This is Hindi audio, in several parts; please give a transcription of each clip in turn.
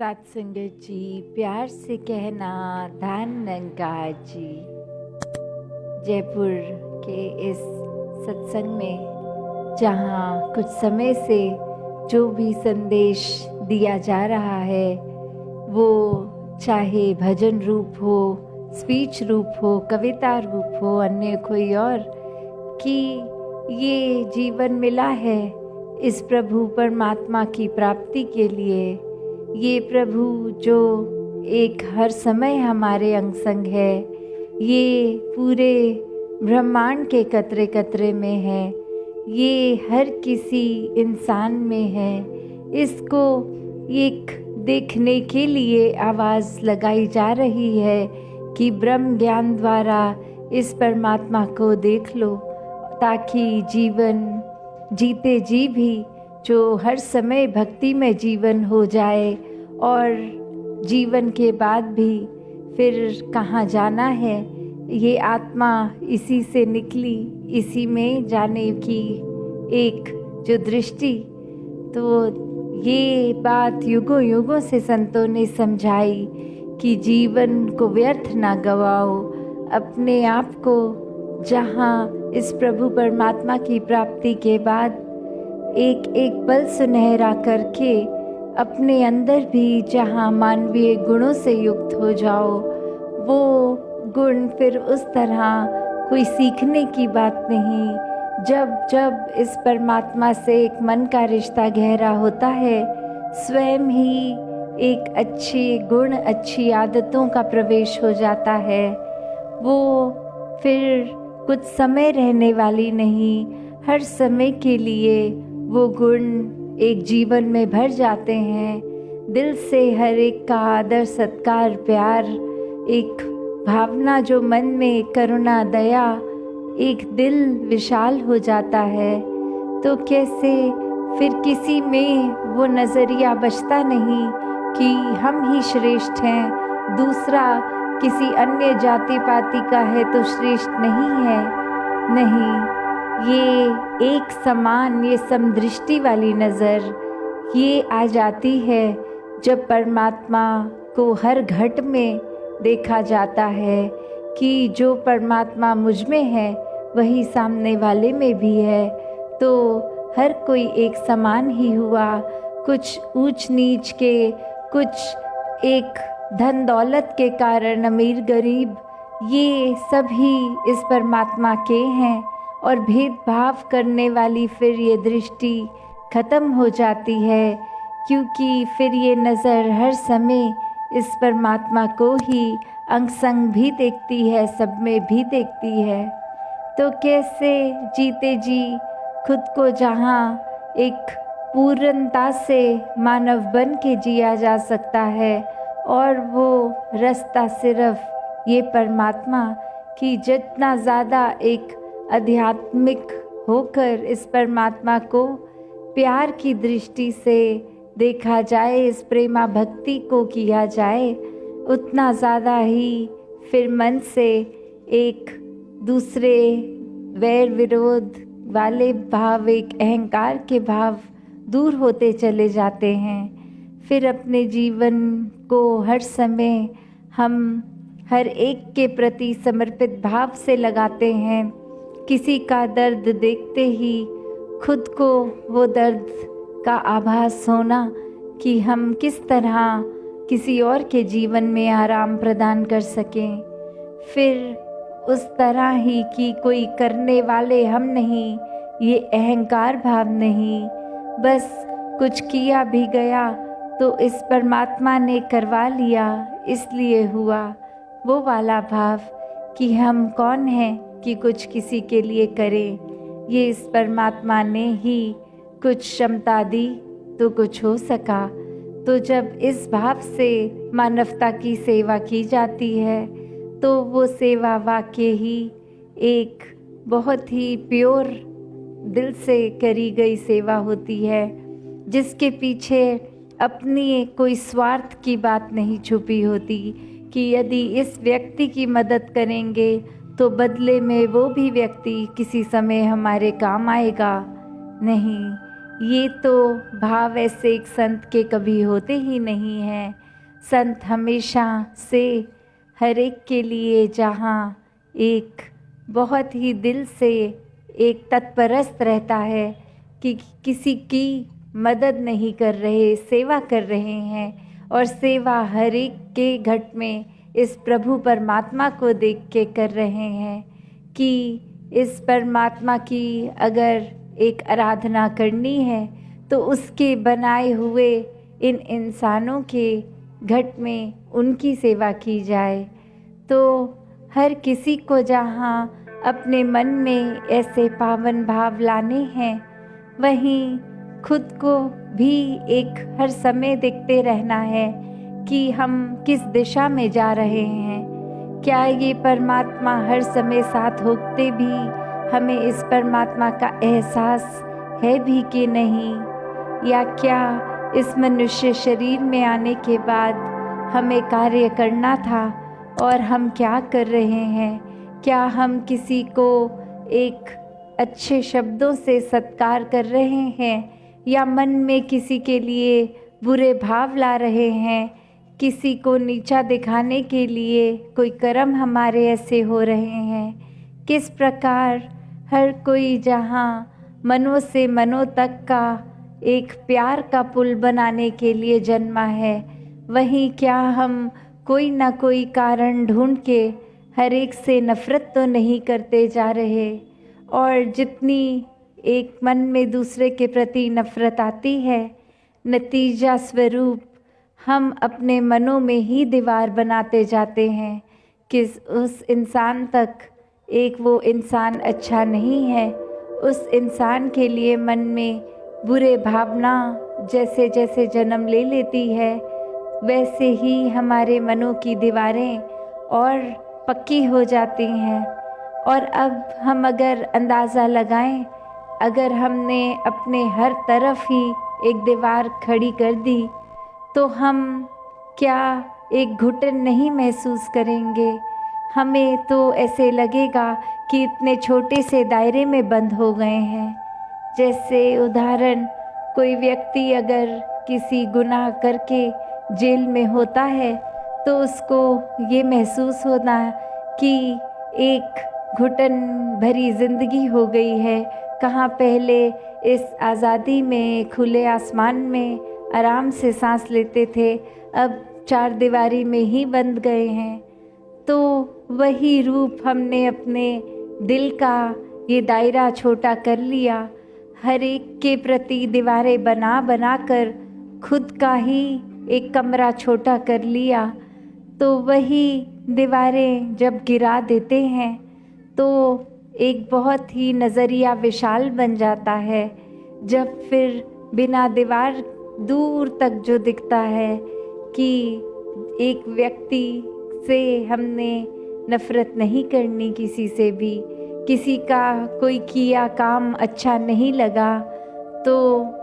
सत्संगत जी, प्यार से कहना धन निरंकार जी। जयपुर के इस सत्संग में जहाँ कुछ समय से जो भी संदेश दिया जा रहा है वो चाहे भजन रूप हो, स्पीच रूप हो, कविता रूप हो, अन्य कोई और, कि ये जीवन मिला है इस प्रभु परमात्मा की प्राप्ति के लिए। ये प्रभु जो एक हर समय हमारे अंग संग है, ये पूरे ब्रह्मांड के कतरे कतरे में है, ये हर किसी इंसान में है। इसको एक देखने के लिए आवाज़ लगाई जा रही है कि ब्रह्म ज्ञान द्वारा इस परमात्मा को देख लो, ताकि जीवन जीते जी भी जो हर समय भक्ति में जीवन हो जाए और जीवन के बाद भी फिर कहाँ जाना है, ये आत्मा इसी से निकली, इसी में जाने की एक जो दृष्टि। तो ये बात युगों युगों से संतों ने समझाई कि जीवन को व्यर्थ ना गवाओ, अपने आप को जहाँ इस प्रभु परमात्मा की प्राप्ति के बाद एक एक पल सुनहरा करके अपने अंदर भी जहाँ मानवीय गुणों से युक्त हो जाओ, वो गुण फिर उस तरह कोई सीखने की बात नहीं। जब जब इस परमात्मा से एक मन का रिश्ता गहरा होता है, स्वयं ही एक अच्छे गुण, अच्छी आदतों का प्रवेश हो जाता है। वो फिर कुछ समय रहने वाली नहीं, हर समय के लिए वो गुण एक जीवन में भर जाते हैं। दिल से हर एक का आदर, सत्कार, प्यार, एक भावना जो मन में करुणा, दया, एक दिल विशाल हो जाता है। तो कैसे फिर किसी में वो नज़रिया बचता नहीं कि हम ही श्रेष्ठ हैं, दूसरा किसी अन्य जाति पाति का है तो श्रेष्ठ नहीं है। नहीं, ये एक समान, ये समदृष्टि वाली नज़र ये आ जाती है जब परमात्मा को हर घट में देखा जाता है कि जो परमात्मा मुझ में है वही सामने वाले में भी है। तो हर कोई एक समान ही हुआ। कुछ ऊंच नीच के, कुछ एक धन दौलत के कारण अमीर गरीब, ये सभी इस परमात्मा के हैं। और भेदभाव करने वाली फिर ये दृष्टि खत्म हो जाती है, क्योंकि फिर ये नज़र हर समय इस परमात्मा को ही अंग संग भी देखती है, सब में भी देखती है। तो कैसे जीते जी खुद को जहाँ एक पूर्णता से मानव बन के जिया जा सकता है, और वो रास्ता सिर्फ ये परमात्मा कि जितना ज़्यादा एक आध्यात्मिक होकर इस परमात्मा को प्यार की दृष्टि से देखा जाए, इस प्रेमा भक्ति को किया जाए, उतना ज़्यादा ही फिर मन से एक दूसरे वैर विरोध वाले भाव, एक अहंकार के भाव दूर होते चले जाते हैं। फिर अपने जीवन को हर समय हम हर एक के प्रति समर्पित भाव से लगाते हैं। किसी का दर्द देखते ही खुद को वो दर्द का आभास होना कि हम किस तरह किसी और के जीवन में आराम प्रदान कर सकें। फिर उस तरह ही कि कोई करने वाले हम नहीं, ये अहंकार भाव नहीं, बस कुछ किया भी गया तो इस परमात्मा ने करवा लिया इसलिए हुआ, वो वाला भाव कि हम कौन हैं कि कुछ किसी के लिए करें। ये इस परमात्मा ने ही कुछ क्षमता दी तो कुछ हो सका। तो जब इस भाव से मानवता की सेवा की जाती है तो वो सेवा वाकई ही एक बहुत ही प्योर दिल से करी गई सेवा होती है, जिसके पीछे अपनी कोई स्वार्थ की बात नहीं छुपी होती कि यदि इस व्यक्ति की मदद करेंगे तो बदले में वो भी व्यक्ति किसी समय हमारे काम आएगा। नहीं, ये तो भाव ऐसे एक संत के कभी होते ही नहीं हैं। संत हमेशा से हर एक के लिए जहाँ एक बहुत ही दिल से एक तत्परस्त रहता है कि किसी की मदद नहीं कर रहे, सेवा कर रहे हैं, और सेवा हर एक के घट में इस प्रभु परमात्मा को देख के कर रहे हैं कि इस परमात्मा की अगर एक आराधना करनी है तो उसके बनाए हुए इन इंसानों के घट में उनकी सेवा की जाए। तो हर किसी को जहाँ अपने मन में ऐसे पावन भाव लाने हैं, वहीं खुद को भी एक हर समय देखते रहना है कि हम किस दिशा में जा रहे हैं। क्या ये परमात्मा हर समय साथ होते भी हमें इस परमात्मा का एहसास है भी कि नहीं, या क्या इस मनुष्य शरीर में आने के बाद हमें कार्य करना था और हम क्या कर रहे हैं? क्या हम किसी को एक अच्छे शब्दों से सत्कार कर रहे हैं या मन में किसी के लिए बुरे भाव ला रहे हैं? किसी को नीचा दिखाने के लिए कोई कर्म हमारे ऐसे हो रहे हैं? किस प्रकार हर कोई जहाँ मनों से मनों तक का एक प्यार का पुल बनाने के लिए जन्मा है, वहीं क्या हम कोई ना कोई कारण ढूंढ के हर एक से नफ़रत तो नहीं करते जा रहे? और जितनी एक मन में दूसरे के प्रति नफ़रत आती है, नतीजा स्वरूप हम अपने मनों में ही दीवार बनाते जाते हैं कि उस इंसान तक एक वो इंसान अच्छा नहीं है। उस इंसान के लिए मन में बुरे भावना जैसे जैसे जन्म ले लेती है, वैसे ही हमारे मनों की दीवारें और पक्की हो जाती हैं। और अब हम अगर अंदाज़ा लगाएं, अगर हमने अपने हर तरफ ही एक दीवार खड़ी कर दी तो हम क्या एक घुटन नहीं महसूस करेंगे? हमें तो ऐसे लगेगा कि इतने छोटे से दायरे में बंद हो गए हैं। जैसे उदाहरण, कोई व्यक्ति अगर किसी गुनाह करके जेल में होता है तो उसको ये महसूस होना कि एक घुटन भरी ज़िंदगी हो गई है। कहाँ पहले इस आज़ादी में, खुले आसमान में आराम से सांस लेते थे, अब चार दीवारी में ही बंद गए हैं। तो वही रूप हमने अपने दिल का ये दायरा छोटा कर लिया, हर एक के प्रति दीवारें बना बना कर खुद का ही एक कमरा छोटा कर लिया। तो वही दीवारें जब गिरा देते हैं तो एक बहुत ही नज़रिया विशाल बन जाता है। जब फिर बिना दीवार दूर तक जो दिखता है कि एक व्यक्ति से हमने नफ़रत नहीं करनी, किसी से भी, किसी का कोई किया काम अच्छा नहीं लगा तो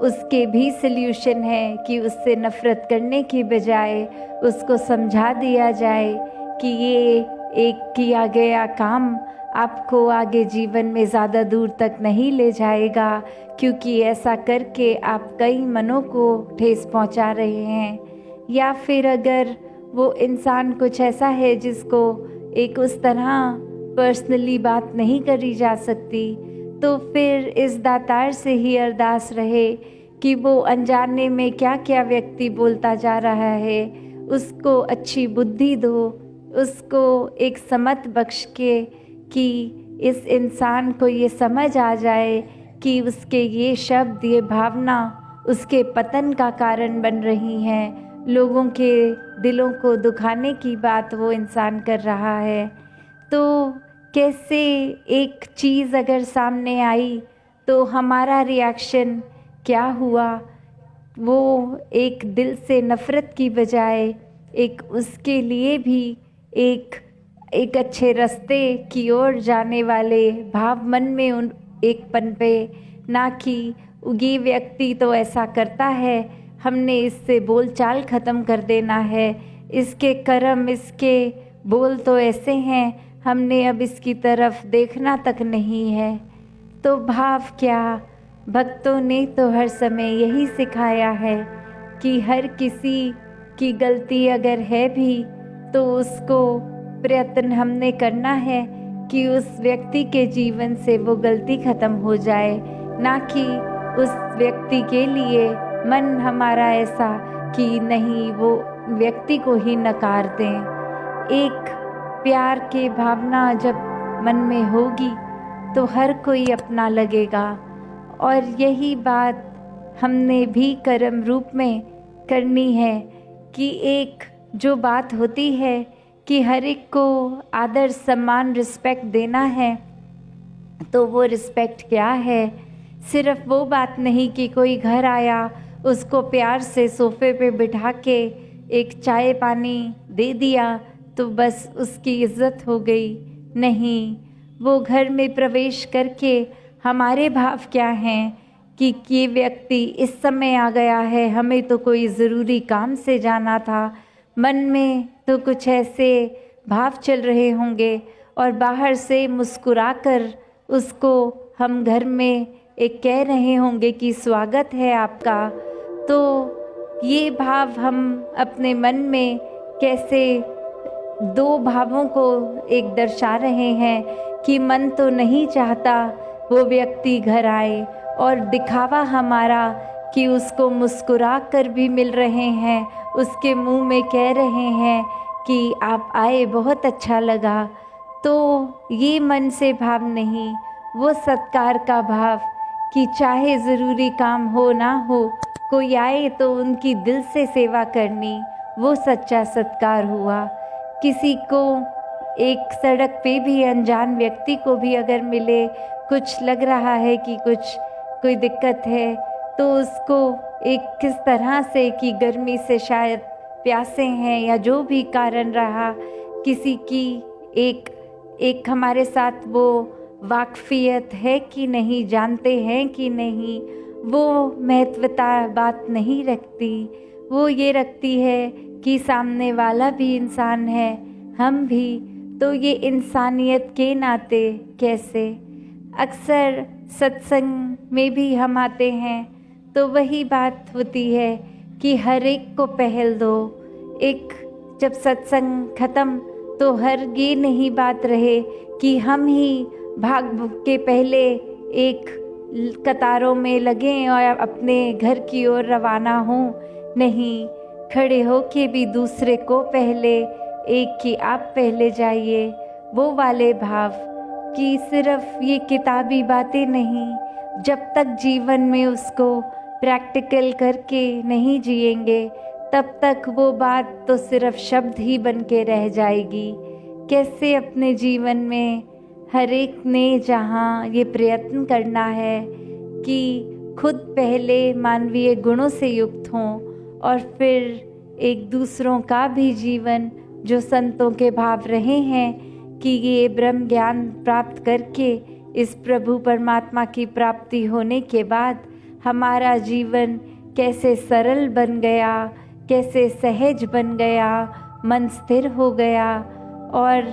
उसके भी सल्यूशन है कि उससे नफ़रत करने की बजाय उसको समझा दिया जाए कि ये एक किया गया काम आपको आगे जीवन में ज़्यादा दूर तक नहीं ले जाएगा, क्योंकि ऐसा करके आप कई मनों को ठेस पहुंचा रहे हैं। या फिर अगर वो इंसान कुछ ऐसा है जिसको एक उस तरह पर्सनली बात नहीं करी जा सकती, तो फिर इस दातार से ही अरदास रहे कि वो अनजाने में क्या क्या व्यक्ति बोलता जा रहा है उसको अच्छी बुद्धि दो, उसको एक समझ बख्श के कि इस इंसान को ये समझ आ जाए कि उसके ये शब्द, ये भावना उसके पतन का कारण बन रही हैं। लोगों के दिलों को दुखाने की बात वो इंसान कर रहा है। तो कैसे एक चीज़ अगर सामने आई तो हमारा रिएक्शन क्या हुआ? वो एक दिल से नफ़रत की बजाय एक उसके लिए भी एक अच्छे रास्ते की ओर जाने वाले भाव मन में उन एक पन पे, ना कि ये व्यक्ति तो ऐसा करता है, हमने इससे बोलचाल ख़त्म कर देना है, इसके कर्म, इसके बोल तो ऐसे हैं, हमने अब इसकी तरफ देखना तक नहीं है। तो भाव क्या? भक्तों ने तो हर समय यही सिखाया है कि हर किसी की गलती अगर है भी तो उसको प्रयत्न हमने करना है कि उस व्यक्ति के जीवन से वो गलती खत्म हो जाए, ना कि उस व्यक्ति के लिए मन हमारा ऐसा कि नहीं वो व्यक्ति को ही नकार दें। एक प्यार की भावना जब मन में होगी तो हर कोई अपना लगेगा, और यही बात हमने भी कर्म रूप में करनी है कि एक जो बात होती है कि हर एक को आदर सम्मान रिस्पेक्ट देना है, तो वो रिस्पेक्ट क्या है? सिर्फ वो बात नहीं कि कोई घर आया उसको प्यार से सोफे पे बिठा के एक चाय पानी दे दिया तो बस उसकी इज्जत हो गई। नहीं, वो घर में प्रवेश करके हमारे भाव क्या हैं कि ये व्यक्ति इस समय आ गया है, हमें तो कोई ज़रूरी काम से जाना था, मन में तो कुछ ऐसे भाव चल रहे होंगे और बाहर से मुस्कुराकर उसको हम घर में एक कह रहे होंगे कि स्वागत है आपका। तो ये भाव हम अपने मन में कैसे दो भावों को एक दर्शा रहे हैं कि मन तो नहीं चाहता वो व्यक्ति घर आए, और दिखावा हमारा कि उसको मुस्कुरा कर भी मिल रहे हैं, उसके मुंह में कह रहे हैं कि आप आए बहुत अच्छा लगा। तो ये मन से भाव नहीं, वो सत्कार का भाव कि चाहे ज़रूरी काम हो ना हो, कोई आए तो उनकी दिल से सेवा करनी, वो सच्चा सत्कार हुआ। किसी को एक सड़क पे भी अनजान व्यक्ति को भी अगर मिले, कुछ लग रहा है कि कोई दिक्कत है, तो उसको एक किस तरह से कि गर्मी से शायद प्यासे हैं या जो भी कारण रहा, किसी की एक हमारे साथ वो वाकफियत है कि नहीं, जानते हैं कि नहीं, वो महत्वता बात नहीं रखती। वो ये रखती है कि सामने वाला भी इंसान है, हम भी, तो ये इंसानियत के नाते कैसे। अक्सर सत्संग में भी हम आते हैं तो वही बात होती है कि हर एक को पहल दो। एक जब सत्संग खत्म तो हर ये नहीं बात रहे कि हम ही भाग के पहले एक कतारों में लगें और अपने घर की ओर रवाना हों। नहीं, खड़े होके भी दूसरे को पहले, एक कि आप पहले जाइए, वो वाले भाव कि सिर्फ ये किताबी बातें नहीं, जब तक जीवन में उसको प्रैक्टिकल करके नहीं जिएंगे तब तक वो बात तो सिर्फ शब्द ही बन के रह जाएगी। कैसे अपने जीवन में हर एक ने जहाँ ये प्रयत्न करना है कि खुद पहले मानवीय गुणों से युक्त हों और फिर एक दूसरों का भी जीवन, जो संतों के भाव रहे हैं कि ये ब्रह्म ज्ञान प्राप्त करके इस प्रभु परमात्मा की प्राप्ति होने के बाद हमारा जीवन कैसे सरल बन गया, कैसे सहज बन गया, मन स्थिर हो गया, और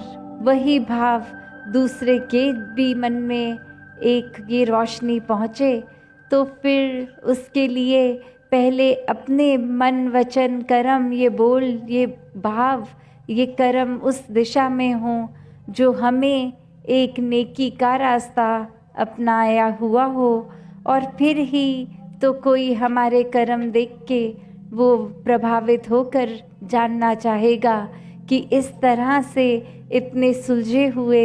वही भाव दूसरे के भी मन में एक ये रोशनी पहुँचे, तो फिर उसके लिए पहले अपने मन वचन कर्म, ये बोल, ये भाव, ये कर्म उस दिशा में हों जो हमें एक नेकी का रास्ता अपनाया हुआ हो, और फिर ही तो कोई हमारे कर्म देख के वो प्रभावित होकर जानना चाहेगा कि इस तरह से इतने सुलझे हुए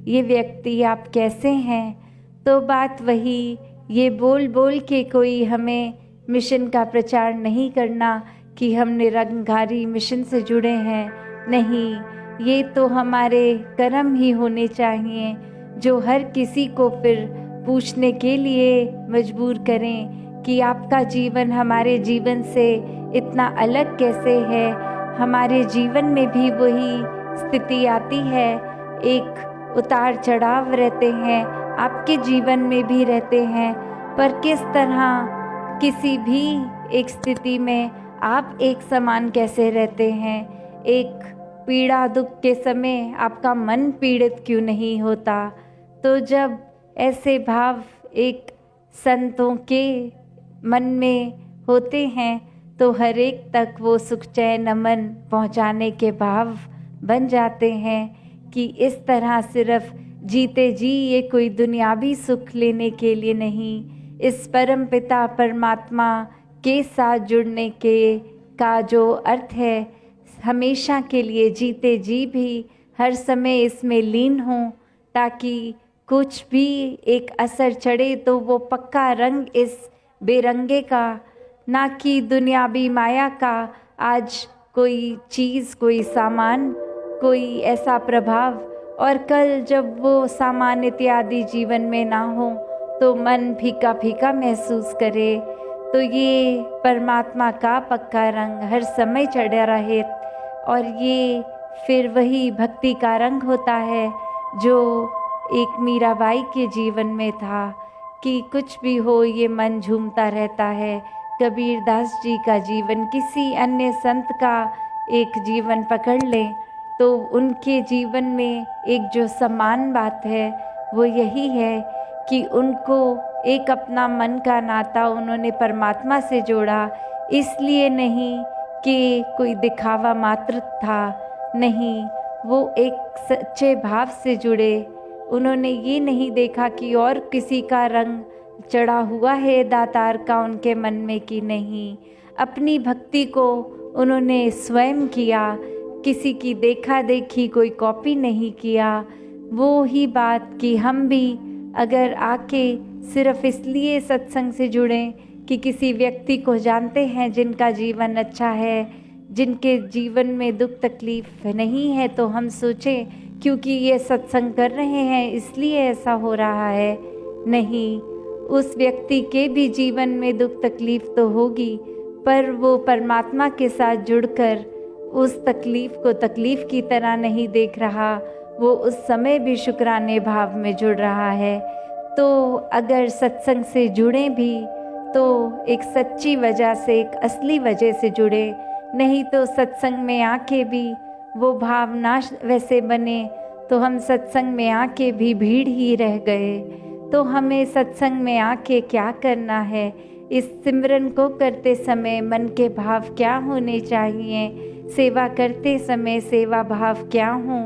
ये व्यक्ति आप कैसे हैं। तो बात वही, ये बोल बोल के कोई हमें मिशन का प्रचार नहीं करना कि हम निरंकारी मिशन से जुड़े हैं। नहीं, ये तो हमारे कर्म ही होने चाहिए जो हर किसी को फिर पूछने के लिए मजबूर करें कि आपका जीवन हमारे जीवन से इतना अलग कैसे है। हमारे जीवन में भी वही स्थिति आती है, एक उतार चढ़ाव रहते हैं, आपके जीवन में भी रहते हैं, पर किस तरह किसी भी एक स्थिति में आप एक समान कैसे रहते हैं। एक पीड़ा दुख के समय आपका मन पीड़ित क्यों नहीं होता। तो जब ऐसे भाव एक संतों के मन में होते हैं तो हर एक तक वो सुख चैन अमन पहुँचाने के भाव बन जाते हैं कि इस तरह सिर्फ जीते जी ये कोई दुनियावी सुख लेने के लिए नहीं, इस परम पिता परमात्मा के साथ जुड़ने के का जो अर्थ है हमेशा के लिए जीते जी भी हर समय इसमें लीन हों, ताकि कुछ भी एक असर चढ़े तो वो पक्का रंग इस बेरंगे का, ना कि दुनियावी माया का आज कोई चीज़, कोई सामान, कोई ऐसा प्रभाव, और कल जब वो सामान इत्यादि जीवन में ना हो तो मन फीका फीका महसूस करे, तो ये परमात्मा का पक्का रंग हर समय चढ़ा रहे। और ये फिर वही भक्ति का रंग होता है जो एक मीराबाई के जीवन में था कि कुछ भी हो ये मन झूमता रहता है। कबीरदास जी का जीवन, किसी अन्य संत का एक जीवन पकड़ लें तो उनके जीवन में एक जो समान बात है वो यही है कि उनको एक अपना मन का नाता उन्होंने परमात्मा से जोड़ा, इसलिए नहीं कि कोई दिखावा मात्र था, नहीं, वो एक सच्चे भाव से जुड़े। उन्होंने ये नहीं देखा कि और किसी का रंग चढ़ा हुआ है दातार का उनके मन में कि नहीं, अपनी भक्ति को उन्होंने स्वयं किया, किसी की देखा देखी कोई कॉपी नहीं किया। वो ही बात कि हम भी अगर आके सिर्फ इसलिए सत्संग से जुड़ें कि किसी व्यक्ति को जानते हैं जिनका जीवन अच्छा है, जिनके जीवन में दुख तकलीफ नहीं है, तो हम सोचें क्योंकि ये सत्संग कर रहे हैं इसलिए ऐसा हो रहा है। नहीं, उस व्यक्ति के भी जीवन में दुख तकलीफ तो होगी, पर वो परमात्मा के साथ जुड़कर उस तकलीफ को तकलीफ की तरह नहीं देख रहा, वो उस समय भी शुक्राने भाव में जुड़ रहा है। तो अगर सत्संग से जुड़े भी तो एक सच्ची वजह से, एक असली वजह से जुड़े, नहीं तो सत्संग में आके भी वो भावना वैसे बने तो हम सत्संग में आके भी भीड़ ही रह गए। तो हमें सत्संग में आके क्या करना है, इस सिमरन को करते समय मन के भाव क्या होने चाहिए, सेवा करते समय सेवा भाव क्या हों,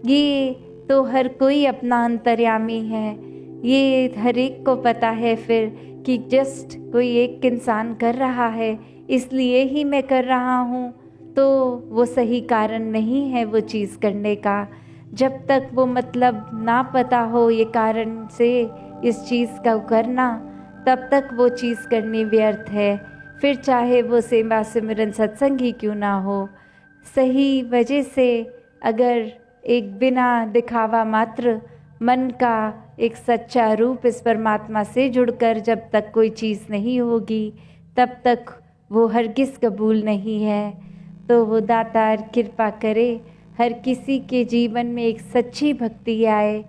ये तो हर कोई अपना अंतर्यामी है, ये हर एक को पता है फिर कि जस्ट कोई एक इंसान कर रहा है इसलिए ही मैं कर रहा हूँ, तो वो सही कारण नहीं है वो चीज़ करने का। जब तक वो मतलब ना पता हो ये कारण से इस चीज़ का करना, तब तक वो चीज़ करनी व्यर्थ है, फिर चाहे वो सेवा सिमरन सत्संग ही क्यों ना हो। सही वजह से अगर एक बिना दिखावा मात्र मन का एक सच्चा रूप इस परमात्मा से जुड़कर जब तक कोई चीज़ नहीं होगी, तब तक वो हरगिज़ कबूल नहीं है। तो वो दातार कृपा करे हर किसी के जीवन में एक सच्ची भक्ति आए,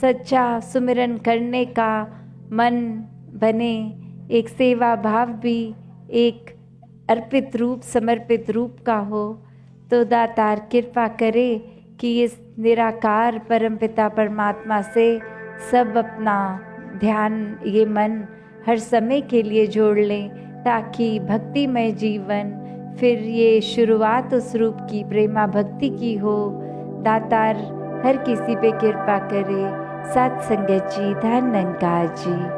सच्चा सुमिरन करने का मन बने, एक सेवा भाव भी एक अर्पित रूप समर्पित रूप का हो। तो दातार कृपा करे कि इस निराकार परमपिता परमात्मा से सब अपना ध्यान, ये मन हर समय के लिए जोड़ लें, ताकि भक्तिमय जीवन फिर ये शुरुआत उस रूप की प्रेमा भक्ति की हो। दातार हर किसी पे कृपा करे। सत्संगत जी, धन निरंकार जी।